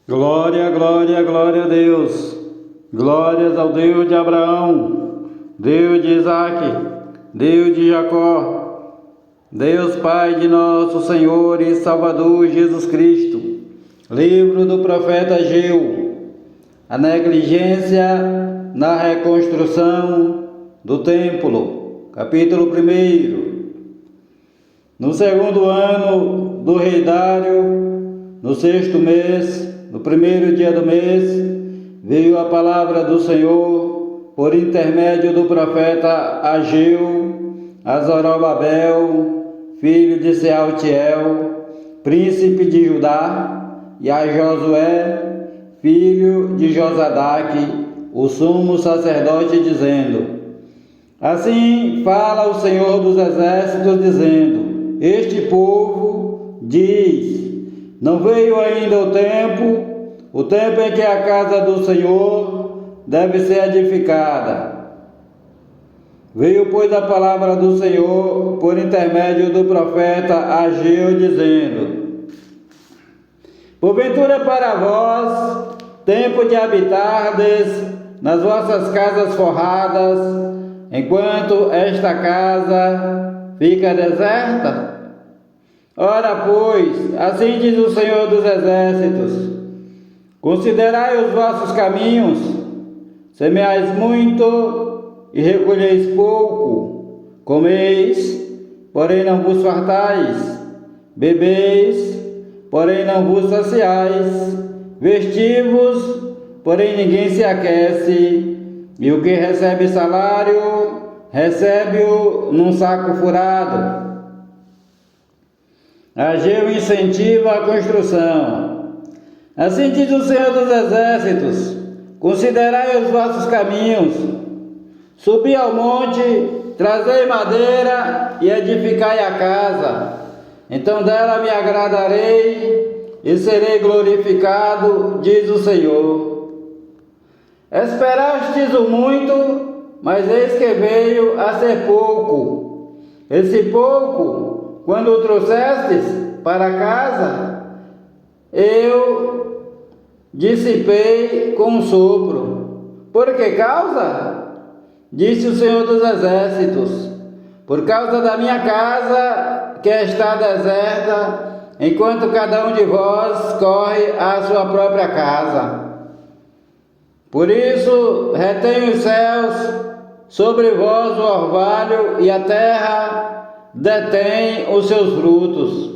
Glória, glória, glória a Deus. Glórias ao Deus de Abraão, Deus de Isaque, Deus de Jacó, Deus Pai de nosso Senhor e Salvador Jesus Cristo. Livro do profeta Ageu. A negligência na reconstrução do templo. Capítulo 1. No segundo ano do rei Dário, no 6º mês, no 1º dia do mês, veio a palavra do Senhor por intermédio do profeta Ageu a Zorobabel, filho de Sealtiel, príncipe de Judá, e a Josué, filho de Josadaque, o sumo sacerdote, dizendo: Assim fala o Senhor dos exércitos, dizendo: Este povo diz: Não veio ainda o tempo em que a casa do Senhor deve ser edificada. Veio, pois, a palavra do Senhor por intermédio do profeta Ageu, dizendo: Porventura para vós tempo de habitardes nas vossas casas forradas, enquanto esta casa fica deserta? Ora, pois, assim diz o Senhor dos Exércitos: Considerai os vossos caminhos, semeais muito e recolheis pouco, comeis, porém não vos fartais, bebeis, porém não vos saciais, vestivos, porém ninguém se aquece, e o que recebe salário, recebe-o num saco furado. Ageu incentiva a construção. Assim diz o Senhor dos Exércitos: Considerai os vossos caminhos, subi ao monte, trazei madeira e edificai a casa. Então dela me agradarei e serei glorificado, diz o Senhor. Esperastes o muito, mas eis que veio a ser pouco. Esse pouco, quando o trouxestes para casa, eu dissipei com um sopro. Por que causa? Disse o Senhor dos Exércitos: Por causa da minha casa que está deserta, enquanto cada um de vós corre à sua própria casa. Por isso retém os céus sobre vós o orvalho, e a terra detém os seus frutos.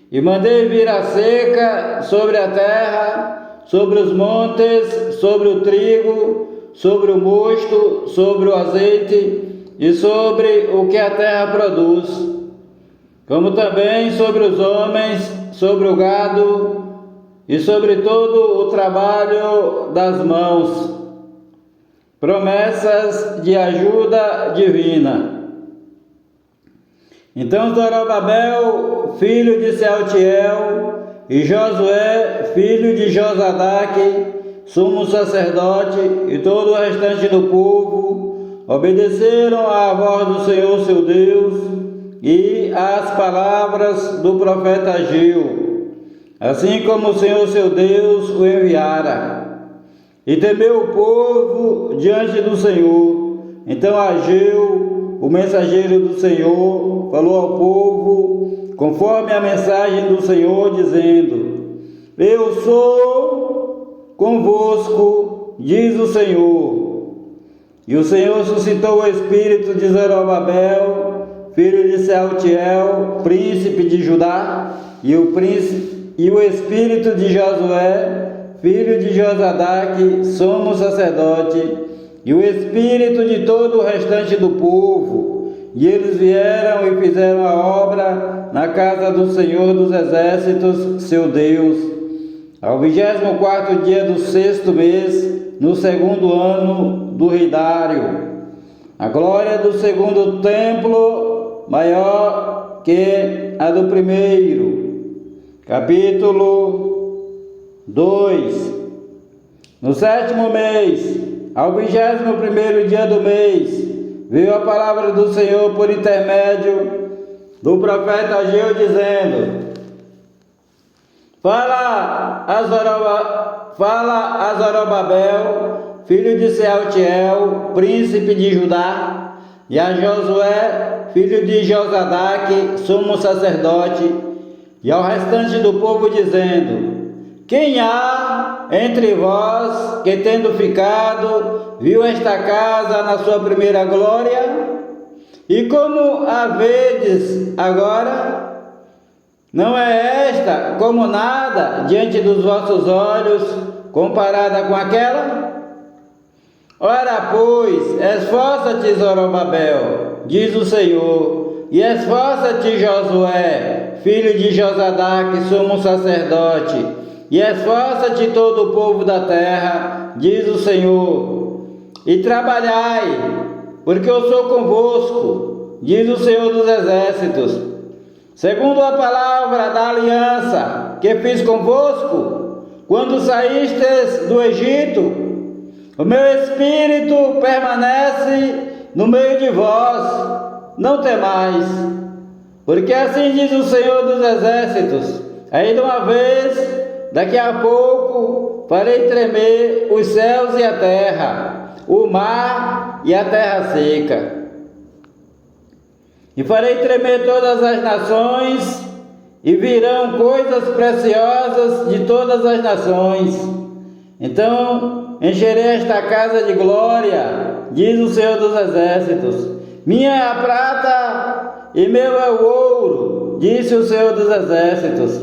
E mandei vir a seca sobre a terra, sobre os montes, sobre o trigo, sobre o mosto, sobre o azeite e sobre o que a terra produz, como também sobre os homens, sobre o gado e sobre todo o trabalho das mãos. Promessas de ajuda divina. Então Zorobabel, filho de Sealtiel, e Josué, filho de Josadaque, sumo sacerdote, e todo o restante do povo obedeceram à voz do Senhor seu Deus e às palavras do profeta Ageu, assim como o Senhor seu Deus o enviara. E temeu o povo diante do Senhor. Então Ageu, o mensageiro do Senhor, falou ao povo conforme a mensagem do Senhor, dizendo: Eu sou convosco, diz o Senhor. E o Senhor suscitou o espírito de Zorobabel, filho de Sealtiel, príncipe de Judá, e o espírito de Josué, filho de Josadaque, sumo sacerdote, e o espírito de todo o restante do povo. E eles vieram e fizeram a obra na casa do Senhor dos Exércitos, seu Deus, ao 24º dia do 6º mês, no 2º ano do rei Dário. A glória do segundo templo maior que a do primeiro. Capítulo 2. No 7º mês, ao 21º dia do mês, veio a palavra do Senhor por intermédio do profeta Ageu, dizendo: Fala a fala a Zorobabel, filho de Sealtiel, príncipe de Judá, e a Josué, filho de Josadaque, sumo sacerdote, e ao restante do povo, dizendo: quem há entre vós que, tendo ficado, viu esta casa na sua primeira glória? E como a vedes agora? Não é esta como nada diante dos vossos olhos, comparada com aquela? Ora, pois, esforça-te, Zorobabel, diz o Senhor, e esforça-te, Josué, filho de Josadaque, sumo sacerdote, e esforça-te todo o povo da terra, diz o Senhor, e trabalhai, porque eu sou convosco, diz o Senhor dos exércitos, segundo a palavra da aliança que fiz convosco, quando saístes do Egito. O meu espírito permanece no meio de vós, não temais, porque assim diz o Senhor dos exércitos: ainda uma vez, daqui a pouco, farei tremer os céus e a terra, o mar e a terra seca. E farei tremer todas as nações, e virão coisas preciosas de todas as nações. Então encherei esta casa de glória, diz o Senhor dos exércitos. Minha é a prata e meu é o ouro, disse o Senhor dos exércitos.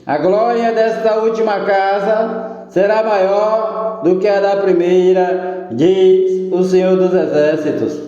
A glória desta última casa será maior do que a da primeira, diz o Senhor dos exércitos.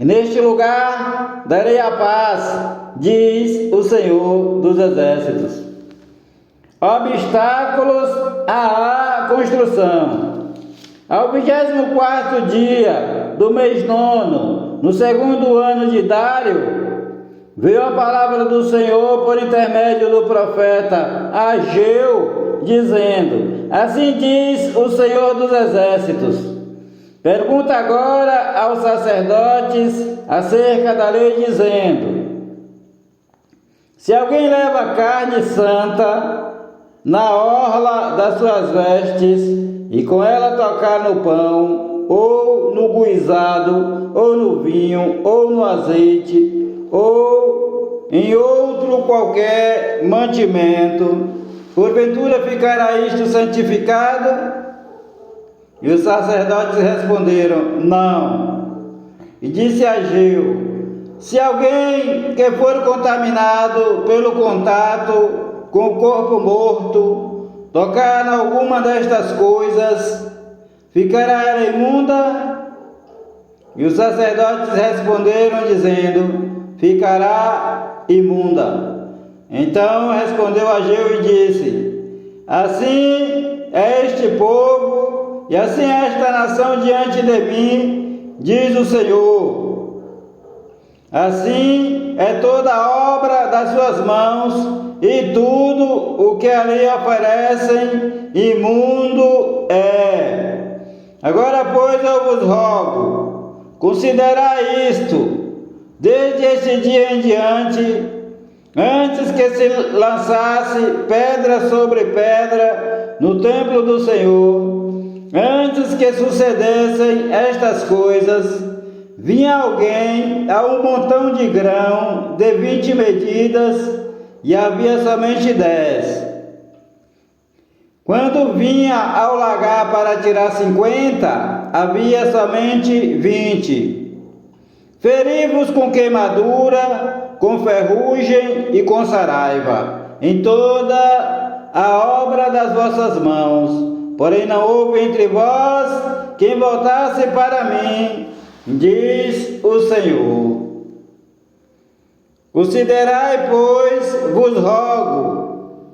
E neste lugar darei a paz, diz o Senhor dos exércitos. Obstáculos à construção. Ao 24º dia do mês 9, no segundo ano de Dário, veio a palavra do Senhor por intermédio do profeta Ageu, dizendo: assim diz o Senhor dos exércitos. Pergunta agora aos sacerdotes acerca da lei, dizendo: se alguém leva carne santa na orla das suas vestes, e com ela tocar no pão, ou no guisado, ou no vinho, ou no azeite, ou em outro qualquer mantimento, porventura ficará isto santificado? E os sacerdotes responderam: não. E disse Ageu: se alguém que for contaminado pelo contato com o corpo morto tocar em alguma destas coisas, ficará ela imunda? E os sacerdotes responderam, dizendo: ficará imunda. Então respondeu Ageu e disse: assim é este povo, e assim é esta nação diante de mim, diz o Senhor. Assim é toda a obra das suas mãos, e tudo o que ali oferecem, imundo é. Agora, pois, eu vos rogo, considerai isto, desde este dia em diante, antes que se lançasse pedra sobre pedra no templo do Senhor, antes que sucedessem estas coisas, vinha alguém a um montão de grão de 20 medidas, e havia somente 10. Quando vinha ao lagar para tirar 50, havia somente 20. Feri-vos com queimadura, com ferrugem e com saraiva, em toda a obra das vossas mãos. Porém não houve entre vós quem voltasse para mim, diz o Senhor. Considerai, pois, vos rogo,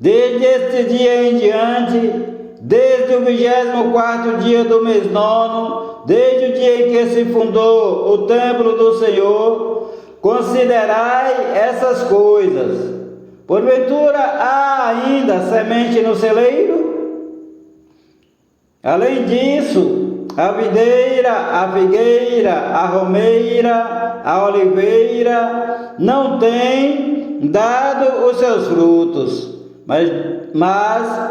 desde este dia em diante, desde o 24º dia do mês 9, desde o dia em que se fundou o templo do Senhor, considerai essas coisas. Porventura há ainda semente no celeiro? Além disso, a videira, a figueira, a romeira, a oliveira não tem dado os seus frutos. mas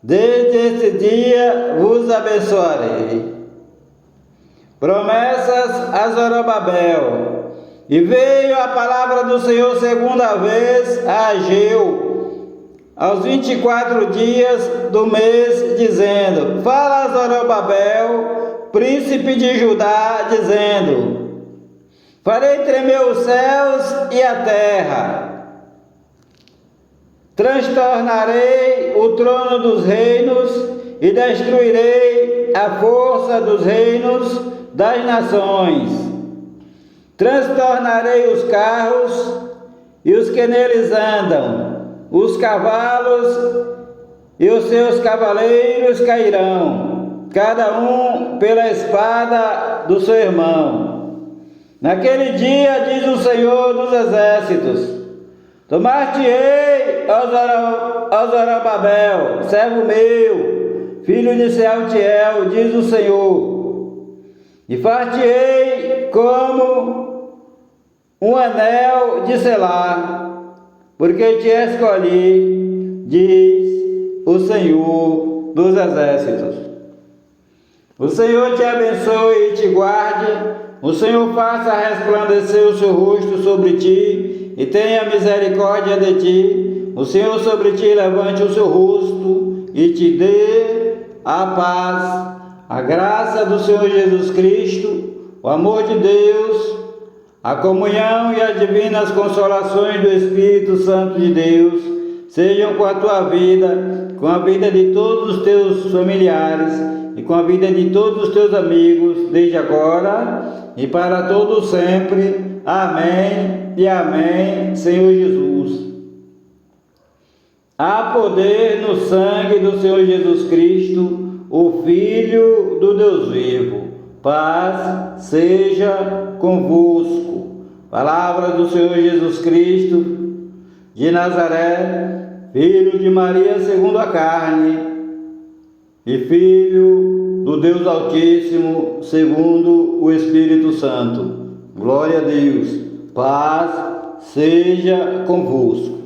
desde esse dia vos abençoarei. Promessas a Zorobabel. E veio a palavra do Senhor segunda vez a Ageu, aos 24 dias do mês, dizendo: Fala a Zorobabel, príncipe de Judá, dizendo: Farei tremer os céus e a terra, transtornarei o trono dos reinos e destruirei a força dos reinos das nações. Transtornarei os carros e os que neles andam, os cavalos e os seus cavaleiros cairão, cada um pela espada do seu irmão. Naquele dia, diz o Senhor dos Exércitos: Tomar-te-ei, ó Zorobabel, servo meu, filho de Sealtiel, diz o Senhor, e far-te-ei como um anel de selar, porque te escolhi, diz o Senhor dos Exércitos. O Senhor te abençoe e te guarde, o Senhor faça resplandecer o seu rosto sobre ti e tenha misericórdia de ti, o Senhor sobre ti levante o seu rosto e te dê a paz. A graça do Senhor Jesus Cristo, o amor de Deus, a comunhão e as divinas consolações do Espírito Santo de Deus sejam com a tua vida, com a vida de todos os teus familiares e com a vida de todos os teus amigos, desde agora e para todo sempre. Amém e amém, Senhor Jesus. Há poder no sangue do Senhor Jesus Cristo, o Filho do Deus vivo. Paz seja convosco. Palavra do Senhor Jesus Cristo de Nazaré, filho de Maria segundo a carne, e filho do Deus Altíssimo segundo o Espírito Santo. Glória a Deus. Paz seja convosco.